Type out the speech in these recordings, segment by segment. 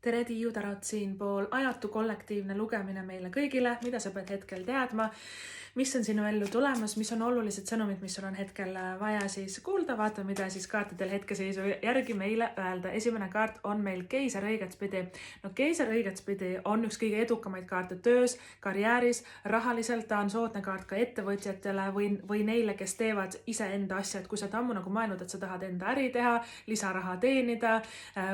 Tere, Tiiu Tarot siinpool, ajatu kollektiivne lugemine meile kõigile, mida sa pead hetkel teadma, mis on sinu ellu tulemas, mis on olulised sõnumid, mis sul on hetkel vaja siis kuulda, vaata, mida siis kaartidel hetkeseisu järgi meile öelda. Esimene kaart on meil Keiser õigetspidi. No Keiser õigetspidi on üks kõige edukamaid kaarte töös, karjääris, rahaliselt, ta on soodne kaart ka ettevõtjatele või neile, kes teevad iseenda asja, et kui sa oled ammu nagu mõelnud, et sa tahad enda äri teha, lisaraha teenida,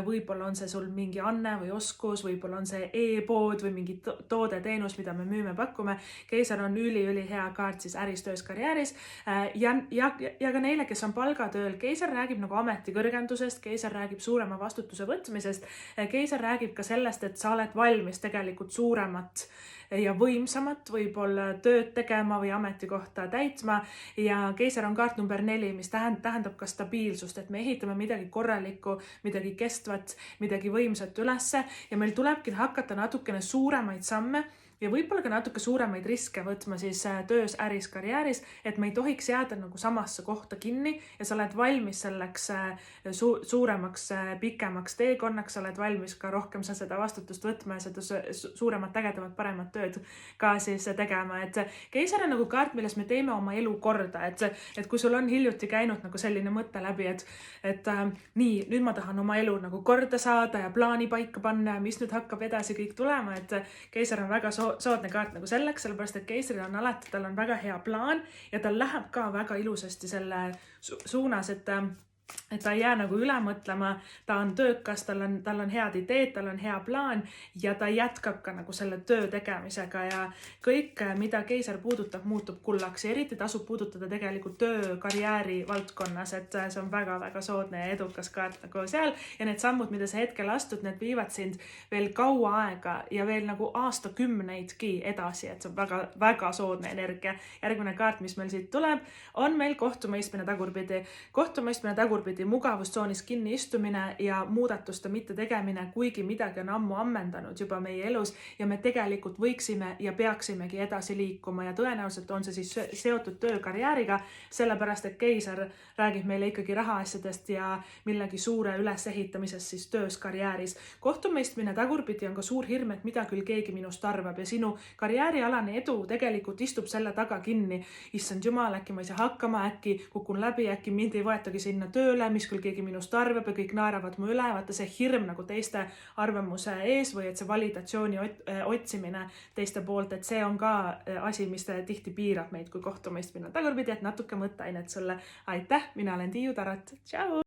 võib-olla on see sul mingi anne või oskus, võib-olla on see e-pood või mingi toode, teenus, mida me müüme, pakume. Keiser on üli hea kaart siis äris, töös, karjääris ja ka neile, kes on palgatööl. Keiser räägib nagu ametikõrgendusest, Keiser räägib suurema vastutuse võtmisest, Keiser räägib ka sellest, et sa oled valmis tegelikult suuremat ja võimsamat võib-olla tööd tegema või ametikohta täitma ja Keiser on kaart number 4, mis tähendab ka stabiilsust, et me ehitame midagi korralikku, midagi kestvat, midagi võimsat ülesse ja meil tulebki hakata natukene suuremaid samme ja võib-olla ka natuke suuremaid riske võtma siis töös, äris, karjääris, et me ei tohiks jääda nagu samasse kohta kinni ja sa oled valmis selleks suuremaks, pikemaks teekonnaks, sa oled valmis ka rohkem seda vastutust võtma ja seda suuremat, ägedamat, paremat tööd ka siis tegema. Et Keiser on nagu kaart, milles me teeme oma elu korda, et kui sul on hiljuti käinud nagu selline mõte läbi, et nii, nüüd ma tahan oma elu nagu korda saada ja plaani paika panna ja mis nüüd hakkab edasi kõik tulema, et Keiser on väga soodne kaart nagu selleks, sellepärast et Keiseril on alati, tal on väga hea plaan ja tal läheb ka väga ilusasti selle suunas, et ta ei jää nagu üle mõtlema, ta on töökas, tal on head ideed, tal on hea plaan ja ta jätkab ka nagu selle töö tegemisega ja kõik, mida Keiser puudutab, muutub kullaks ja eriti tasub puudutada tegelikult töö, karjääri valdkonnas, et see on väga soodne ja edukas kaart nagu seal ja need sammud, mida sa hetkel astud, need viivad sind veel kaua aega ja veel nagu aastakümneidki edasi, et see on väga soodne energia. Järgmine kaart, mis meil siit tuleb, on meil kohtumõistmine tagurpidi. Kohtumõistmine tagurpidi, mugavustsoonis kinni istumine ja muudatuste mitte tegemine, kuigi midagi on ammu ammendanud juba meie elus ja me tegelikult võiksime ja peaksimegi edasi liikuma ja tõenäoliselt on see siis seotud töökarjääriga, sellepärast et Keiser räägib meile ikkagi rahaasjadest ja millegi suure ülesehitamisest siis töös, karjääris. Kohtumõistmine tagurpidi on ka suur hirm, et mida küll keegi minust arvab ja sinu karjäärialane edu tegelikult istub selle taga kinni. Issand jumal, äkki ma ei saa hakkama, äkki kukun läbi, äkki mind ei võetagi sinna tööle, mis küll keegi minust arvab ja kõik naeravad mu üle, vaata see hirm nagu teiste arvamuse ees või et see validatsiooni otsimine teiste poolt, et see on ka asi, mis tihti piirab meid, kui kohtumõistmine tagurpidi, et natuke mõtteainet sulle. Aitäh, mina olen Tiiu Tarot, tšau!